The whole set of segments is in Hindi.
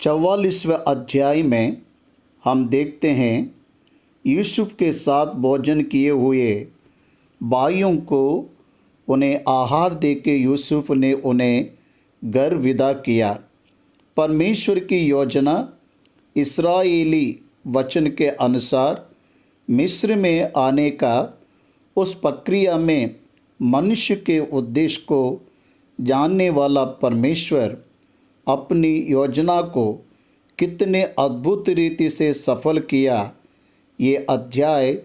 44वें अध्याय में हम देखते हैं यूसुफ के साथ भोजन किए हुए भाइयों को उन्हें आहार देके यूसुफ ने उन्हें घर विदा किया। परमेश्वर की योजना इस्राएली वचन के अनुसार मिस्र में आने का, उस प्रक्रिया में मनुष्य के उद्देश्य को जानने वाला परमेश्वर अपनी योजना को कितने अद्भुत रीति से सफल किया, ये अध्याय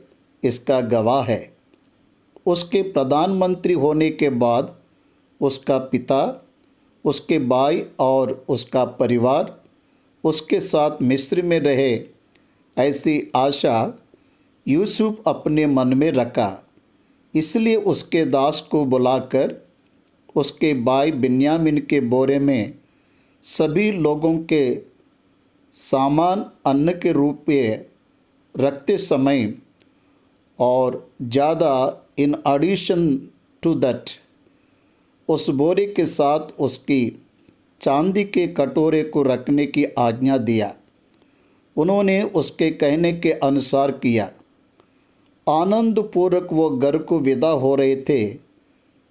इसका गवाह है। उसके प्रधानमंत्री होने के बाद उसका पिता, उसके भाई और उसका परिवार उसके साथ मिस्र में रहे, ऐसी आशा यूसुफ अपने मन में रखा। इसलिए उसके दास को बुलाकर उसके भाई बिन्यामीन के बोरे में सभी लोगों के सामान अन्न के रूप में रखते समय और ज़्यादा इन एडिशन टू दैट उस बोरे के साथ उसकी चांदी के कटोरे को रखने की आज्ञा दिया। उन्होंने उसके कहने के अनुसार किया। आनंदपूर्वक वो घर को विदा हो रहे थे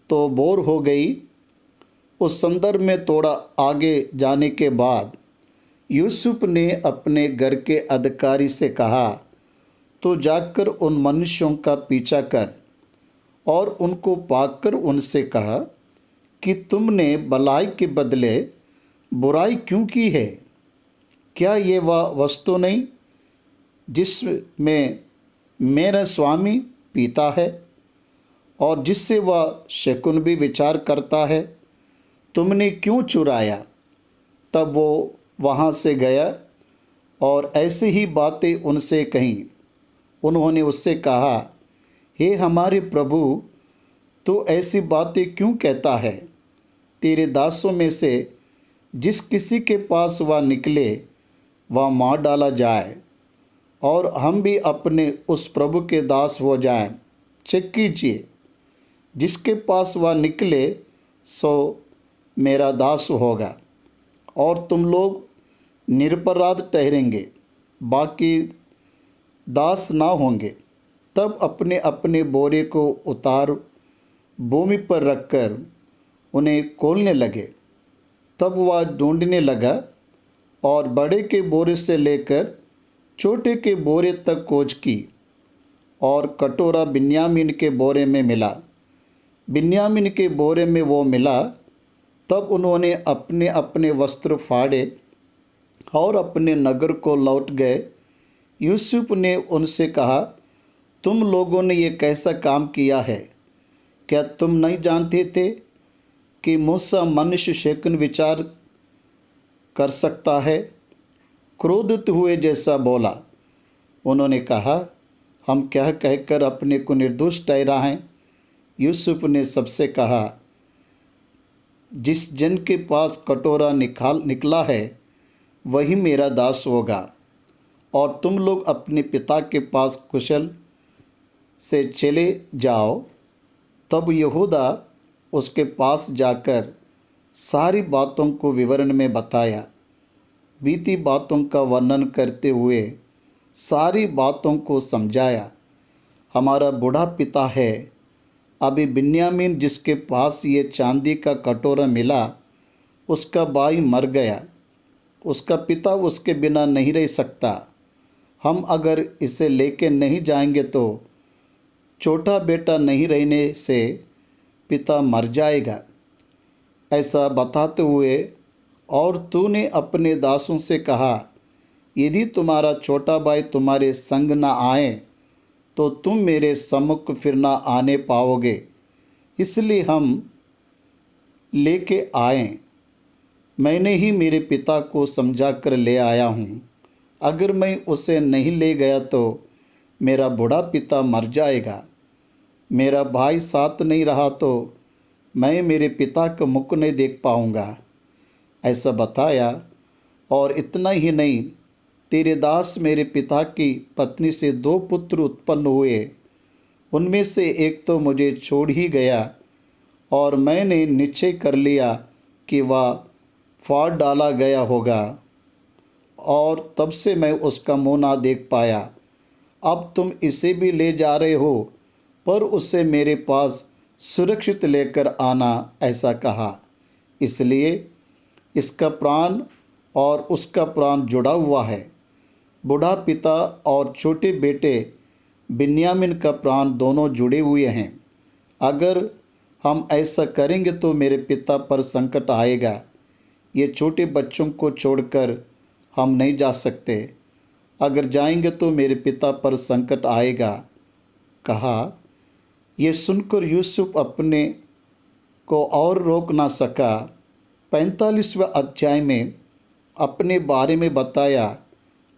तो बोर हो गई। उस संदर्भ में थोड़ा आगे जाने के बाद यूसुफ ने अपने घर के अधिकारी से कहा, तो जाकर उन मनुष्यों का पीछा कर और उनको पाकर उनसे कहा कि तुमने भलाई के बदले बुराई क्यों की है? क्या ये वह वस्तु नहीं जिसमें मेरा स्वामी पीता है और जिससे वह शकुन भी विचार करता है? तुमने क्यों चुराया? तब वो वहाँ से गया और ऐसी ही बातें उनसे कहीं। उन्होंने उससे कहा, हे हमारे प्रभु, तो ऐसी बातें क्यों कहता है? तेरे दासों में से जिस किसी के पास वह निकले वह मार डाला जाए और हम भी अपने उस प्रभु के दास हो जाएं। चेक कीजिए, जिसके पास वह निकले सो मेरा दास होगा और तुम लोग निरपराध ठहरेंगे, बाकी दास ना होंगे। तब अपने अपने बोरे को उतार भूमि पर रखकर उन्हें खोलने लगे। तब वह ढूंढने लगा और बड़े के बोरे से लेकर छोटे के बोरे तक खोज की और कटोरा बिन्यामीन के बोरे में मिला। बिन्यामीन के बोरे में वो मिला। तब उन्होंने अपने अपने वस्त्र फाड़े और अपने नगर को लौट गए। यूसुफ ने उनसे कहा, तुम लोगों ने ये कैसा काम किया है? क्या तुम नहीं जानते थे कि मूसा मनुष्य शकुन विचार कर सकता है? क्रोधित हुए जैसा बोला। उन्होंने कहा, हम क्या कहकर अपने को निर्दोष ठहराएं? यूसुफ ने सबसे कहा, जिस जन के पास कटोरा निकला है वही मेरा दास होगा और तुम लोग अपने पिता के पास कुशल से चले जाओ। तब यहूदा उसके पास जाकर सारी बातों को विवरण में बताया, बीती बातों का वर्णन करते हुए सारी बातों को समझाया। हमारा बूढ़ा पिता है, अभी बिन्यामीन जिसके पास ये चांदी का कटोरा मिला, उसका भाई मर गया। उसका पिता उसके बिना नहीं रह सकता। हम अगर इसे लेके नहीं जाएंगे तो छोटा बेटा नहीं रहने से पिता मर जाएगा। ऐसा बताते हुए और तूने अपने दासों से कहा, यदि तुम्हारा छोटा भाई तुम्हारे संग न आए तो तुम मेरे सम्मुख फिर ना आने पाओगे, इसलिए हम लेके आए। मैंने ही मेरे पिता को समझा कर ले आया हूँ। अगर मैं उसे नहीं ले गया तो मेरा बूढ़ा पिता मर जाएगा। मेरा भाई साथ नहीं रहा तो मैं मेरे पिता का मुख नहीं देख पाऊँगा। ऐसा बताया। और इतना ही नहीं, तेरे दास मेरे पिता की पत्नी से 2 पुत्र उत्पन्न हुए। उनमें से एक तो मुझे छोड़ ही गया और मैंने निश्चय कर लिया कि वह फाड़ डाला गया होगा। और तब से मैं उसका मुंह ना देख पाया। अब तुम इसे भी ले जा रहे हो, पर उसे मेरे पास सुरक्षित लेकर आना, ऐसा कहा। इसलिए इसका प्राण और उसका प्राण जुड़ा हुआ है। बूढ़ा पिता और छोटे बेटे बिन्यामीन का प्राण दोनों जुड़े हुए हैं। अगर हम ऐसा करेंगे तो मेरे पिता पर संकट आएगा। ये छोटे बच्चों को छोड़कर हम नहीं जा सकते। अगर जाएंगे तो मेरे पिता पर संकट आएगा, कहा। ये सुनकर यूसुफ अपने को और रोक ना सका। 45वें अध्याय में अपने बारे में बताया,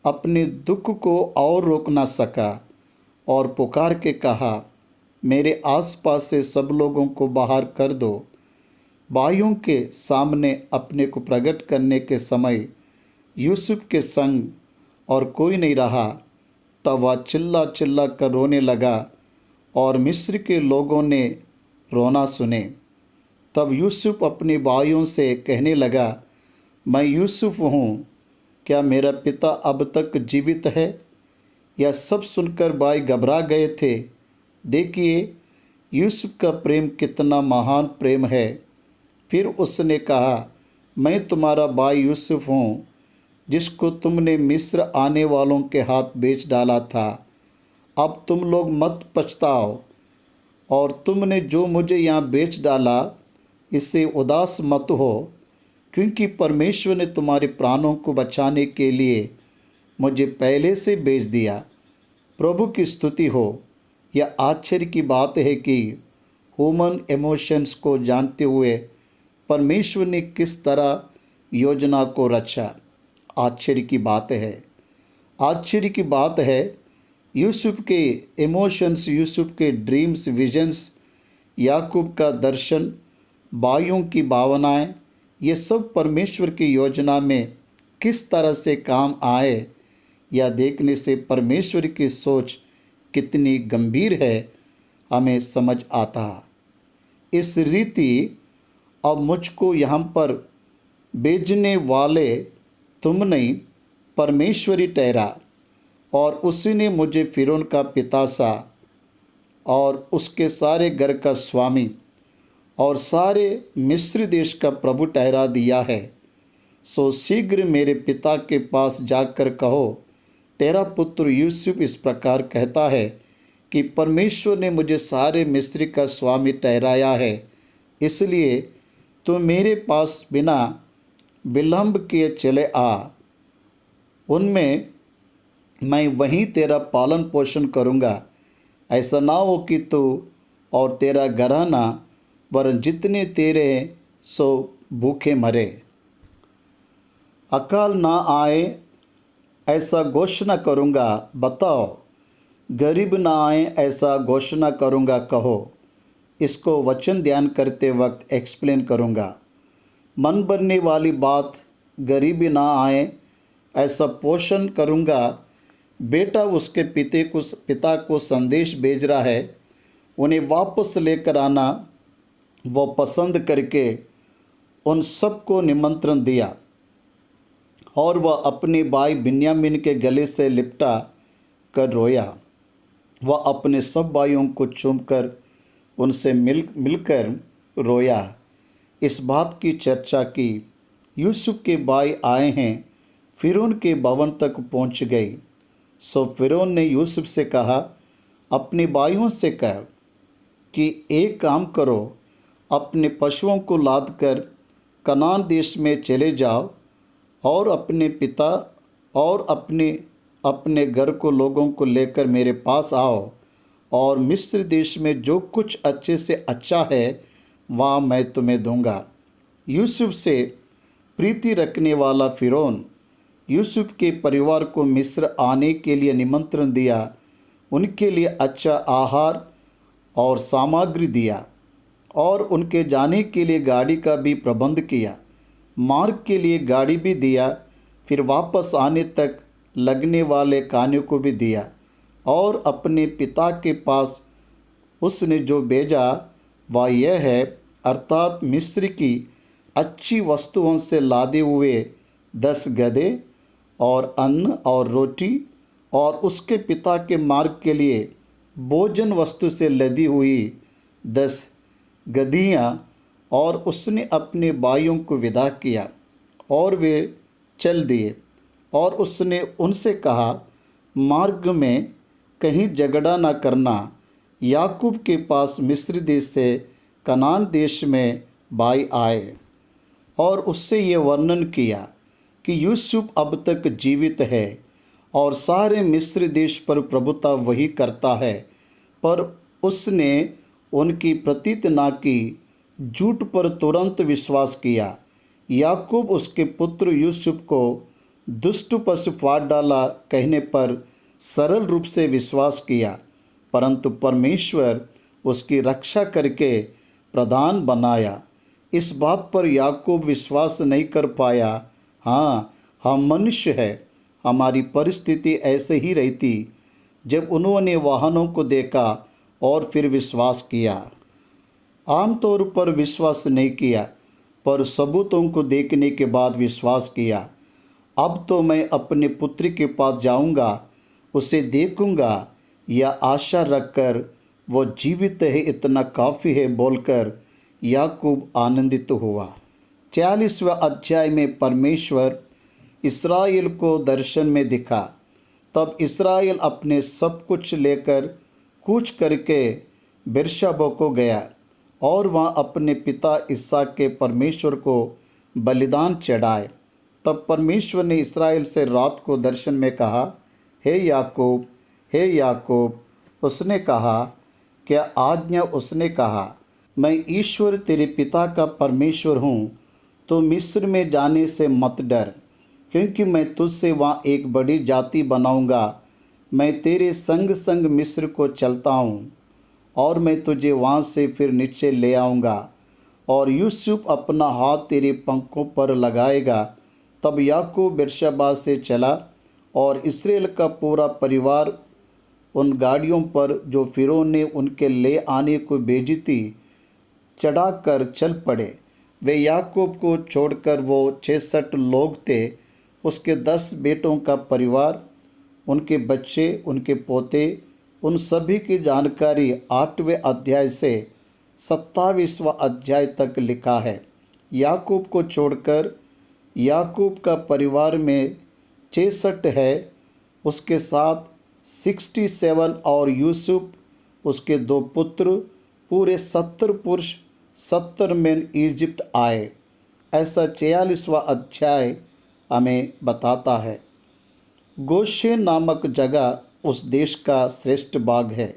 अपने दुख को और रोक ना सका और पुकार के कहा, मेरे आसपास से सब लोगों को बाहर कर दो। भाइयों के सामने अपने को प्रकट करने के समय यूसुफ के संग और कोई नहीं रहा। तब वह चिल्ला चिल्ला कर रोने लगा और मिस्र के लोगों ने रोना सुने। तब यूसुफ अपने भाइयों से कहने लगा, मैं यूसुफ हूँ, क्या मेरा पिता अब तक जीवित है? यह सब सुनकर भाई घबरा गए थे। देखिए यूसुफ का प्रेम कितना महान प्रेम है। फिर उसने कहा, मैं तुम्हारा भाई यूसुफ हूँ, जिसको तुमने मिस्र आने वालों के हाथ बेच डाला था। अब तुम लोग मत पछताओ, और तुमने जो मुझे यहाँ बेच डाला इससे उदास मत हो, क्योंकि परमेश्वर ने तुम्हारे प्राणों को बचाने के लिए मुझे पहले से बेच दिया। प्रभु की स्तुति हो। यह आश्चर्य की बात है कि ह्यूमन इमोशंस को जानते हुए परमेश्वर ने किस तरह योजना को रचा। आश्चर्य की बात है। आश्चर्य की बात है, यूसुफ के इमोशंस, यूसुफ के ड्रीम्स, विजन्स, याकूब का दर्शन, भाइयों की भावनाएं, ये सब परमेश्वर की योजना में किस तरह से काम आए, यह देखने से परमेश्वर की सोच कितनी गंभीर है हमें समझ आता। इस रीति अब मुझको यहाँ पर भेजने वाले तुम नहीं, परमेश्वरी ठहरा, और उसी ने मुझे फिरौन का पिता सा और उसके सारे घर का स्वामी और सारे मिस्र देश का प्रभु ठहरा दिया है। सो शीघ्र मेरे पिता के पास जाकर कहो, तेरा पुत्र यूसुफ इस प्रकार कहता है कि परमेश्वर ने मुझे सारे मिस्र का स्वामी ठहराया है। इसलिए तू मेरे पास बिना विलंब किए चले आ। उनमें मैं वहीं तेरा पालन पोषण करूँगा। ऐसा ना हो कि तू और तेरा घराना वरन जितने तेरे सो भूखे मरे। अकाल ना आए ऐसा घोषणा करूँगा। बताओ, गरीब ना आए ऐसा घोषणा करूँगा, कहो। इसको वचन ध्यान करते वक्त एक्सप्लेन करूँगा। मन भरने वाली बात, गरीबी ना आए ऐसा पोषण करूँगा। बेटा उसके पिता को संदेश भेज रहा है, उन्हें वापस लेकर आना। वो पसंद करके उन सबको निमंत्रण दिया और वह अपने भाई बिन्यामीन के गले से लिपटा कर रोया। वह अपने सब भाइयों को चूमकर उनसे मिलकर रोया। इस बात की चर्चा की, यूसुफ के भाई आए हैं, फिरौन के भवन तक पहुंच गई। सो फिरौन ने यूसुफ से कहा, अपने भाइयों से कह कि एक काम करो, अपने पशुओं को लाद कर कनान देश में चले जाओ और अपने पिता और अपने घर को लोगों को लेकर मेरे पास आओ, और मिस्र देश में जो कुछ अच्छे से अच्छा है वहाँ मैं तुम्हें दूंगा। यूसुफ से प्रीति रखने वाला फिरौन यूसुफ के परिवार को मिस्र आने के लिए निमंत्रण दिया। उनके लिए अच्छा आहार और सामग्री दिया और उनके जाने के लिए गाड़ी का भी प्रबंध किया। मार्ग के लिए गाड़ी भी दिया। फिर वापस आने तक लगने वाले खाने को भी दिया। और अपने पिता के पास उसने जो भेजा वह यह है, अर्थात मिस्र की अच्छी वस्तुओं से लादे हुए 10 गधे और अन्न और रोटी और उसके पिता के मार्ग के लिए भोजन वस्तु से लदी हुई 10 गदहियाँ, और उसने अपने भाइयों को विदा किया और वे चल दिए। और उसने उनसे कहा, मार्ग में कहीं झगड़ा न करना। याकूब के पास मिस्र देश से कनान देश में भाई आए और उससे ये वर्णन किया कि यूसुफ अब तक जीवित है और सारे मिस्र देश पर प्रभुता वही करता है, पर उसने उनकी प्रतीत ना की, झूठ पर तुरंत विश्वास किया। याकूब उसके पुत्र यूसुफ को दुष्ट पशु फाड़ डाला कहने पर सरल रूप से विश्वास किया, परंतु परमेश्वर उसकी रक्षा करके प्रधान बनाया। इस बात पर याकूब विश्वास नहीं कर पाया। हाँ, हम मनुष्य हैं, हमारी परिस्थिति ऐसे ही रहती। जब उन्होंने वाहनों को देखा और फिर विश्वास किया, आमतौर पर विश्वास नहीं किया, पर सबूतों को देखने के बाद विश्वास किया। अब तो मैं अपने पुत्र के पास जाऊंगा, उसे देखूंगा, या आशा रखकर वो जीवित है इतना काफ़ी है बोलकर याकूब आनंदित हुआ। 40वें अध्याय में परमेश्वर इस्राएल को दर्शन में दिखा। तब इस्राएल अपने सब कुछ लेकर कूच करके बेर्शेबा को गया और वहाँ अपने पिता इसहाक के परमेश्वर को बलिदान चढ़ाए। तब परमेश्वर ने इस्राएल से रात को दर्शन में कहा, हे याकूब, हे याकूब। उसने कहा, क्या आज्ञा? उसने कहा, मैं ईश्वर तेरे पिता का परमेश्वर हूँ। तो मिस्र में जाने से मत डर, क्योंकि मैं तुझसे वहाँ एक बड़ी जाति बनाऊँगा। मैं तेरे संग संग मिस्र को चलता हूँ और मैं तुझे वहाँ से फिर नीचे ले आऊँगा। और यूसुफ अपना हाथ तेरे पंखों पर लगाएगा। तब याकूब बेर्शेबा से चला और इस्राएल का पूरा परिवार उन गाड़ियों पर जो फिरौन ने उनके ले आने को भेजी थी चढ़ाकर चल पड़े। वे याकूब को छोड़कर, वो 66 लोग थे, उसके 10 बेटों का परिवार, उनके बच्चे, उनके पोते, उन सभी की जानकारी 8वें अध्याय से 27वां अध्याय तक लिखा है। याकूब को छोड़कर याकूब का परिवार में 66 है, उसके साथ 67 और यूसुफ उसके 2 पुत्र, पूरे 70 पुरुष, 70 मेन इजिप्ट आए। ऐसा 46वां अध्याय हमें बताता है। गोशेन नामक जगह उस देश का श्रेष्ठ भाग है,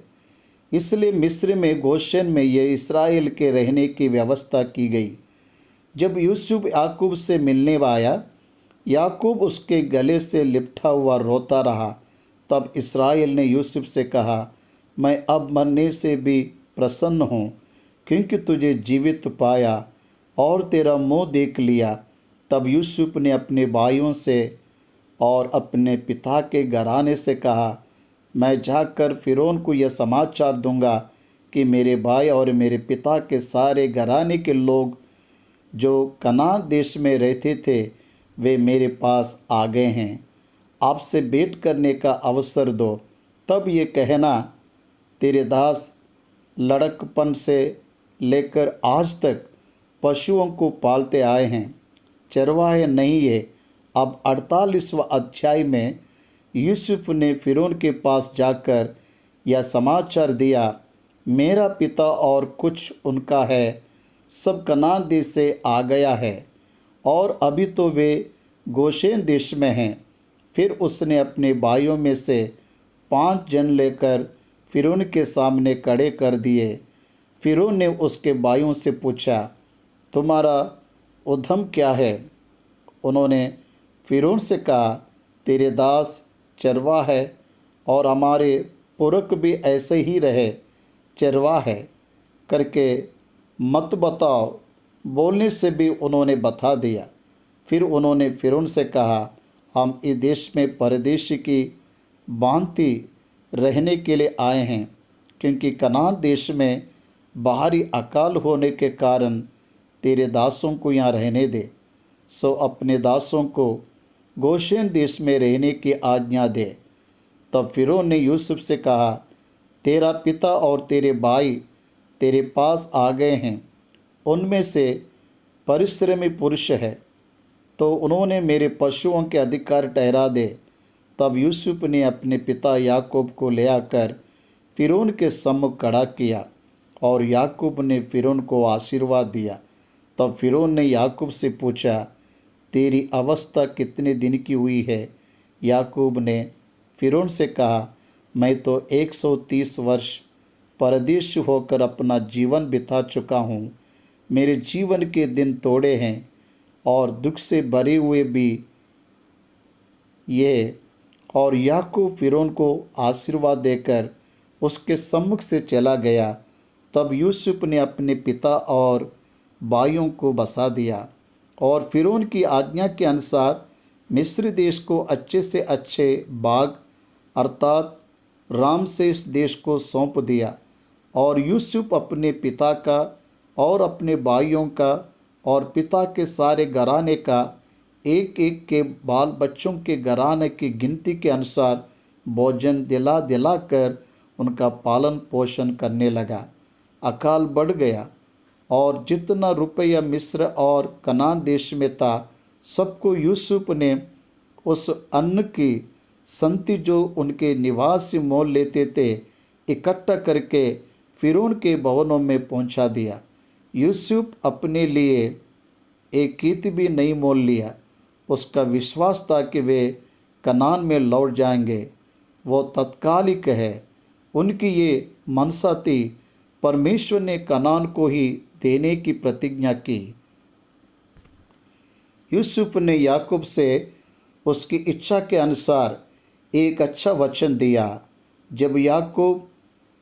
इसलिए मिस्र में गोशेन में ये इस्राएल के रहने की व्यवस्था की गई। जब यूसुफ याकूब से मिलने आया, याकूब उसके गले से लिपटा हुआ रोता रहा। तब इस्राएल ने यूसुफ से कहा, मैं अब मरने से भी प्रसन्न हूँ, क्योंकि तुझे जीवित पाया और तेरा मुँह देख लिया। तब यूसुफ ने अपने भाइयों से और अपने पिता के घराने से कहा, मैं जाकर फिरौन को यह समाचार दूंगा कि मेरे भाई और मेरे पिता के सारे घराने के लोग जो कनान देश में रहते थे वे मेरे पास आ गए हैं, आपसे भेंट करने का अवसर दो। तब ये कहना, तेरे दास लड़कपन से लेकर आज तक पशुओं को पालते आए हैं, चरवाहे नहीं है। अब 48वां अध्याय में यूसुफ ने फिरौन के पास जाकर यह समाचार दिया, मेरा पिता और कुछ उनका है सब कनान देश से आ गया है और अभी तो वे गोशेन देश में हैं। फिर उसने अपने भाइयों में से 5 जन लेकर फिरौन के सामने खड़े कर दिए। फिरौन ने उसके भाइयों से पूछा, तुम्हारा उद्यम क्या है? उन्होंने फिरौन से कहा, तेरे दास चरवाह है और हमारे पुरख भी ऐसे ही रहे चरवाह है करके मत बताओ। बोलने से भी उन्होंने बता दिया। फिर उन्होंने फिरौन से कहा, हम इस देश में परदेशी की भांति रहने के लिए आए हैं, क्योंकि कनान देश में बाहरी अकाल होने के कारण तेरे दासों को यहाँ रहने दे। सो अपने दासों को गोशेन देश में रहने की आज्ञा दे। तब फिरौन ने यूसुफ से कहा, तेरा पिता और तेरे भाई तेरे पास आ गए हैं, उनमें से परिश्रमी पुरुष है, तो उन्होंने मेरे पशुओं के अधिकार ठहरा दे। तब यूसुफ ने अपने पिता याकूब को ले आकर फिरौन के सम्मुख खड़ा किया और याकूब ने फिरौन को आशीर्वाद दिया। तब फिरौन ने याकूब से पूछा, तेरी अवस्था कितने दिन की हुई है? याकूब ने फिरौन से कहा, मैं तो 130 वर्ष परदेश होकर अपना जीवन बिता चुका हूँ। मेरे जीवन के दिन थोड़े हैं और दुख से भरे हुए भी ये। और याकूब फिरौन को आशीर्वाद देकर उसके सम्मुख से चला गया। तब यूसुफ ने अपने पिता और भाइयों को बसा दिया और फिरौन की आज्ञा के अनुसार मिस्र देश को अच्छे से अच्छे बाग अर्थात रामसेस देश को सौंप दिया। और यूसुफ अपने पिता का और अपने भाइयों का और पिता के सारे घराने का एक एक के बाल बच्चों के घराने की गिनती के अनुसार भोजन दिला दिला कर उनका पालन पोषण करने लगा। अकाल बढ़ गया और जितना रुपया मिस्र और कनान देश में था, सबको यूसुफ ने उस अन्न की संति जो उनके निवासी मोल लेते थे इकट्ठा करके फिरौन के भवनों में पहुंचा दिया। यूसुफ अपने लिए एक कीत भी नहीं मोल लिया। उसका विश्वास था कि वे कनान में लौट जाएंगे। वो तत्कालिक है। उनकी ये मनसा थी। परमेश्वर ने कनान को ही देने की प्रतिज्ञा की। यूसुफ ने याकूब से उसकी इच्छा के अनुसार एक अच्छा वचन दिया। जब याकूब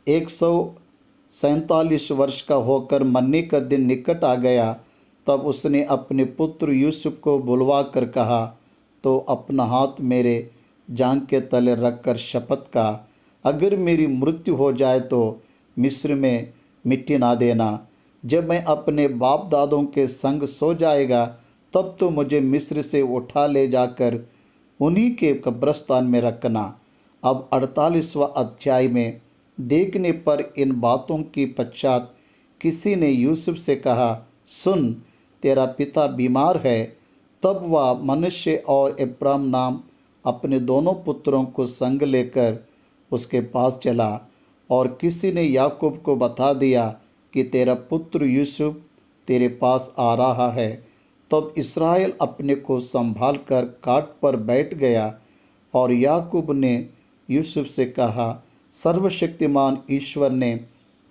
147 वर्ष का होकर मरने का दिन निकट आ गया, तब उसने अपने पुत्र यूसुफ को बुलवा कर कहा, तो अपना हाथ मेरे जांघ के तले रखकर शपथ का, अगर मेरी मृत्यु हो जाए तो मिस्र में मिट्टी ना देना। जब मैं अपने बाप दादों के संग सो जाएगा, तब तो मुझे मिस्र से उठा ले जाकर उन्हीं के कब्रिस्तान में रखना। अब 48वां अध्याय में देखने पर इन बातों की पश्चात किसी ने यूसुफ से कहा, सुन, तेरा पिता बीमार है। तब वह मनुष्य और एप्रैम नाम अपने दोनों पुत्रों को संग लेकर उसके पास चला और किसी ने याकूब को बता दिया कि तेरा पुत्र यूसुफ तेरे पास आ रहा है। तब इस्राएल अपने को संभाल कर काट पर बैठ गया और याकूब ने यूसुफ से कहा, सर्वशक्तिमान ईश्वर ने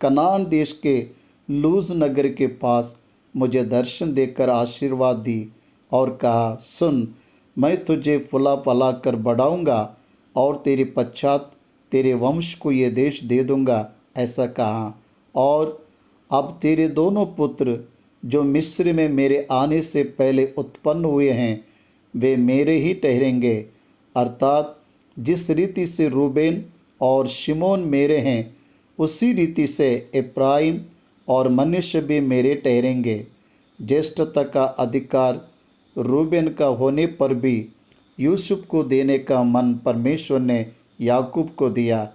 कनान देश के लूज नगर के पास मुझे दर्शन देकर आशीर्वाद दी और कहा, सुन, मैं तुझे फुला फला कर बढ़ाऊँगा और तेरे पश्चात तेरे वंश को ये देश दे दूँगा, ऐसा कहा। और अब तेरे दोनों पुत्र जो मिस्र में मेरे आने से पहले उत्पन्न हुए हैं, वे मेरे ही ठहरेंगे। अर्थात जिस रीति से रूबेन और शिमोन मेरे हैं, उसी रीति से एप्रैम और मनुष्य भी मेरे ठहरेंगे। ज्येष्ठता का अधिकार रूबेन का होने पर भी यूसुफ को देने का मन परमेश्वर ने याकूब को दिया।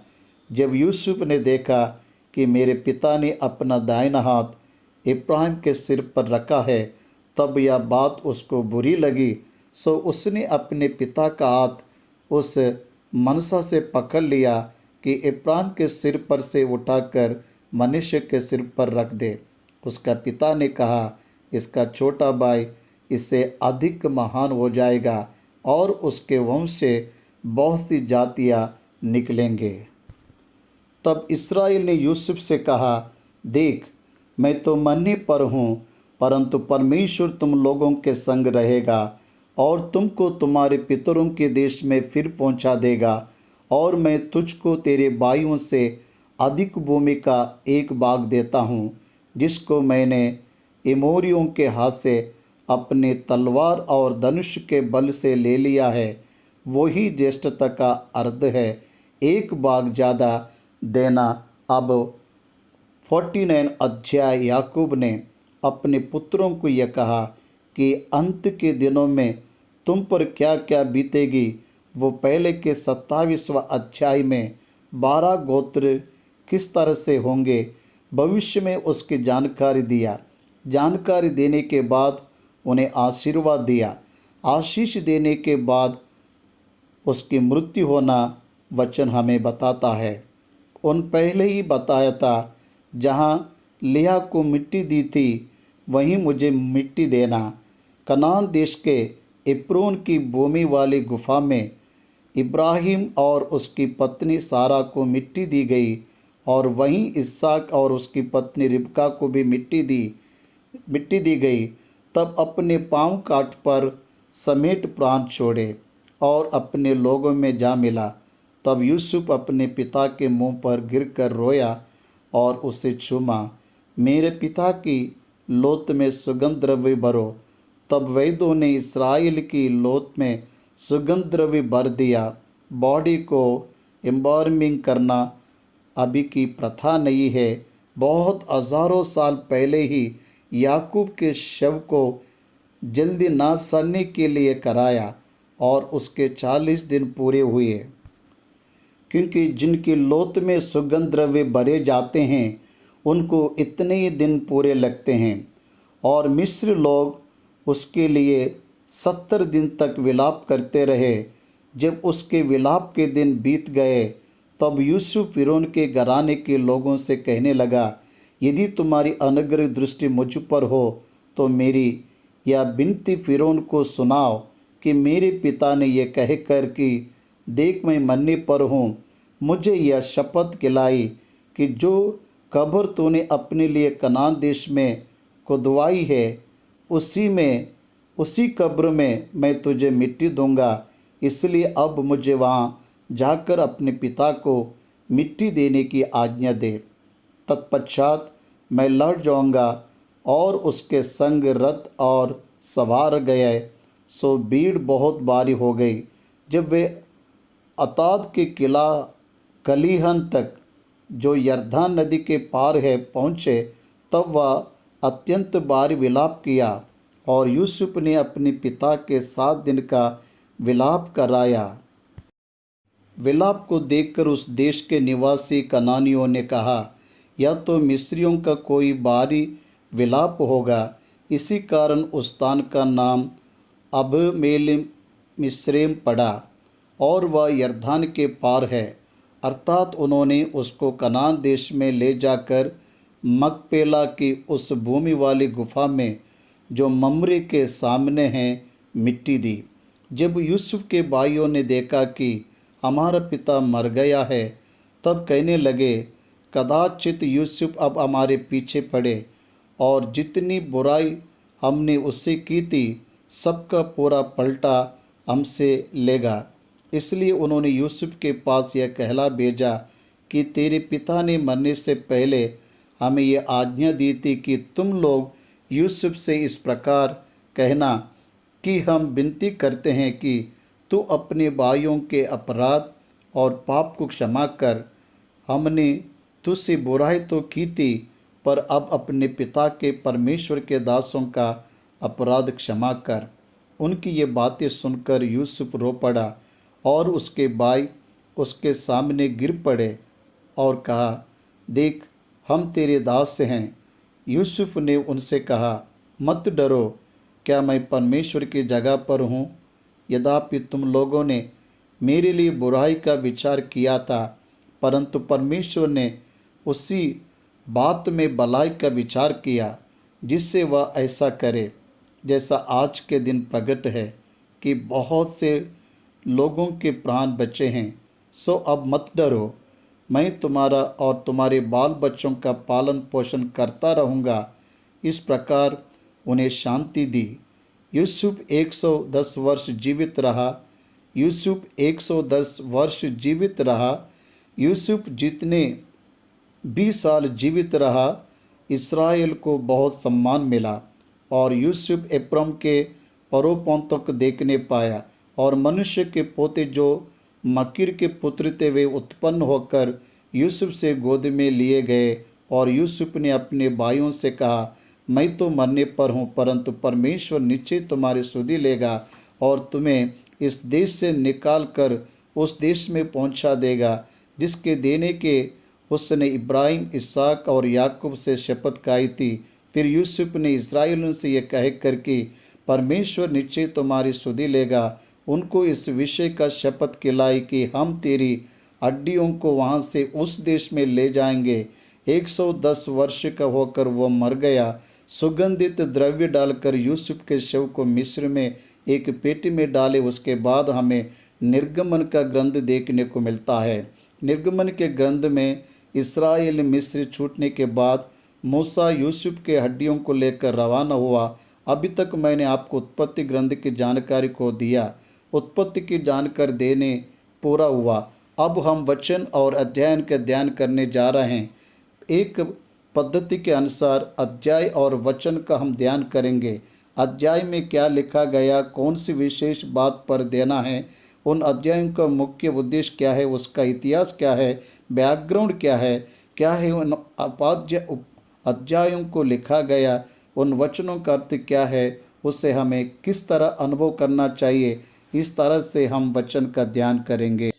जब यूसुफ ने देखा कि मेरे पिता ने अपना दाहिना हाथ इब्राहिम के सिर पर रखा है, तब यह बात उसको बुरी लगी। सो उसने अपने पिता का हाथ उस मनसा से पकड़ लिया कि इब्राहिम के सिर पर से उठाकर मनुष्य के सिर पर रख दे। उसका पिता ने कहा, इसका छोटा भाई इससे अधिक महान हो जाएगा और उसके वंश से बहुत सी जातियाँ निकलेंगे। तब इस्राएल ने यूसुफ से कहा, देख, मैं तो मरने पर हूँ, परंतु परमेश्वर तुम लोगों के संग रहेगा और तुमको तुम्हारे पितरों के देश में फिर पहुँचा देगा। और मैं तुझको तेरे भाइयों से अधिक भूमि का एक भाग देता हूँ, जिसको मैंने एमोरियों के हाथ से अपने तलवार और धनुष के बल से ले लिया है। वही ज्येष्ठता का अर्थ है, एक भाग ज़्यादा देना। अब 49 अध्याय याकूब ने अपने पुत्रों को यह कहा कि अंत के दिनों में तुम पर क्या क्या बीतेगी, वो पहले के 27वां अध्याय में 12 गोत्र किस तरह से होंगे भविष्य में उसकी जानकारी दिया। जानकारी देने के बाद उन्हें आशीर्वाद दिया। आशीष देने के बाद उसकी मृत्यु होना वचन हमें बताता है। उन पहले ही बताया था, जहाँ लिया को मिट्टी दी थी वहीं मुझे मिट्टी देना। कनान देश के एप्रोन की भूमि वाली गुफा में इब्राहिम और उसकी पत्नी सारा को मिट्टी दी गई और वहीं इसहाक और उसकी पत्नी रिबका को भी मिट्टी दी गई। तब अपने पांव काट पर समेट प्राण छोड़े और अपने लोगों में जा मिला। तब यूसुफ अपने पिता के मुंह पर गिरकर रोया और उसे चूमा, मेरे पिता की लोथ में सुगंध द्रव्य भरो। तब वैद्यों ने इस्राएल की लोथ में सुगंध द्रव्य भर दिया। बॉडी को एम्balming करना अभी की प्रथा नहीं है, बहुत हज़ारों साल पहले ही याकूब के शव को जल्दी ना सड़ने के लिए कराया और उसके 40 दिन पूरे हुए, क्योंकि जिनकी लोथ में सुगंध द्रव्य भरे जाते हैं उनको इतने ही दिन पूरे लगते हैं। और मिस्र लोग उसके लिए 70 दिन तक विलाप करते रहे। जब उसके विलाप के दिन बीत गए तब यूसुफ फ़िरौन के घराने के लोगों से कहने लगा, यदि तुम्हारी अनुग्रह दृष्टि मुझ पर हो तो मेरी यह विनती फ़िरौन को सुनाओ कि मेरे पिता ने यह कहकर कि देख मैं मरने पर हूँ, मुझे यह शपथ खिलाई कि जो कब्र तूने अपने लिए कनान देश में खुदवाई है उसी कब्र में मैं तुझे मिट्टी दूंगा। इसलिए अब मुझे वहाँ जाकर अपने पिता को मिट्टी देने की आज्ञा दे। तत्पश्चात मैं लौट जाऊंगा। और उसके संग रथ और सवार गए, सो भीड़ बहुत भारी हो गई। जब वे अताद के किला कलीहन तक, जो यरदान नदी के पार है, पहुँचे, तब वह अत्यंत भारी विलाप किया और यूसुफ ने अपने पिता के 7 दिन का विलाप कराया। विलाप को देखकर उस देश के निवासी कनानियों ने कहा, यह तो मिस्रियों का कोई भारी विलाप होगा। इसी कारण उस स्थान का नाम अबमेल मिस्रैम पड़ा और वह यरदान के पार है। अर्थात उन्होंने उसको कनान देश में ले जाकर मकपेला की उस भूमि वाली गुफा में, जो ममरे के सामने है, मिट्टी दी। जब यूसुफ के भाइयों ने देखा कि हमारा पिता मर गया है, तब कहने लगे, कदाचित यूसुफ अब हमारे पीछे पड़े और जितनी बुराई हमने उससे की थी सबका पूरा पलटा हमसे लेगा। इसलिए उन्होंने यूसुफ के पास यह कहला भेजा कि तेरे पिता ने मरने से पहले हमें यह आज्ञा दी थी कि तुम लोग यूसुफ से इस प्रकार कहना कि हम विनती करते हैं कि तू अपने भाइयों के अपराध और पाप को क्षमा कर। हमने तुझसे बुराई तो की थी, पर अब अपने पिता के परमेश्वर के दासों का अपराध क्षमा कर। उनकी ये बातें सुनकर यूसुफ रो पड़ा और उसके भाई उसके सामने गिर पड़े और कहा, देख हम तेरे दास हैं। यूसुफ ने उनसे कहा, मत डरो, क्या मैं परमेश्वर की जगह पर हूँ? यद्यपि तुम लोगों ने मेरे लिए बुराई का विचार किया था, परंतु परमेश्वर ने उसी बात में भलाई का विचार किया, जिससे वह ऐसा करे जैसा आज के दिन प्रकट है कि बहुत से लोगों के प्राण बचे हैं। सो अब मत डरो, मैं तुम्हारा और तुम्हारे बाल बच्चों का पालन पोषण करता रहूँगा। इस प्रकार उन्हें शांति दी। यूसुफ 110 वर्ष जीवित रहा। यूसुफ 110 वर्ष जीवित रहा। यूसुफ जितने 20 साल जीवित रहा, इस्राएल को बहुत सम्मान मिला। और यूसुफ एप्रम के परोपंतों को देखने पाया और मनुष्य के पोते जो मकीर के पुत्र थे वे उत्पन्न होकर यूसुफ से गोद में लिए गए। और यूसुफ ने अपने भाइयों से कहा, मैं तो मरने पर हूँ, परंतु परमेश्वर निश्चय तुम्हारी सुधि लेगा और तुम्हें इस देश से निकाल कर उस देश में पहुंचा देगा जिसके देने के उसने इब्राहिम, इसहाक और याकूब से शपथ खाई थी। फिर यूसुफ ने इस्राएलियों से यह कह कर कि परमेश्वर निश्चय तुम्हारी सुधि लेगा, उनको इस विषय का शपथ खिलाई कि हम तेरी हड्डियों को वहाँ से उस देश में ले जाएंगे। 110 वर्ष का होकर वह मर गया। सुगंधित द्रव्य डालकर यूसुफ के शव को मिस्र में एक पेटी में डाले। उसके बाद हमें निर्गमन का ग्रंथ देखने को मिलता है। निर्गमन के ग्रंथ में इस्राएल मिस्र छूटने के बाद मूसा यूसुफ के हड्डियों को लेकर रवाना हुआ। अभी तक मैंने आपको उत्पत्ति ग्रंथ की जानकारी को दिया। उत्पत्ति की जानकारी देने पूरा हुआ। अब हम वचन और अध्ययन का ध्यान करने जा रहे हैं। एक पद्धति के अनुसार अध्याय और वचन का हम ध्यान करेंगे। अध्याय में क्या लिखा गया, कौन सी विशेष बात पर देना है, उन अध्यायों का मुख्य उद्देश्य क्या है, उसका इतिहास क्या है, बैकग्राउंड क्या है उन अध्यायों को लिखा गया, उन वचनों का अर्थ क्या है, उससे हमें किस तरह अनुभव करना चाहिए। इस तरह से हम वचन का ध्यान करेंगे।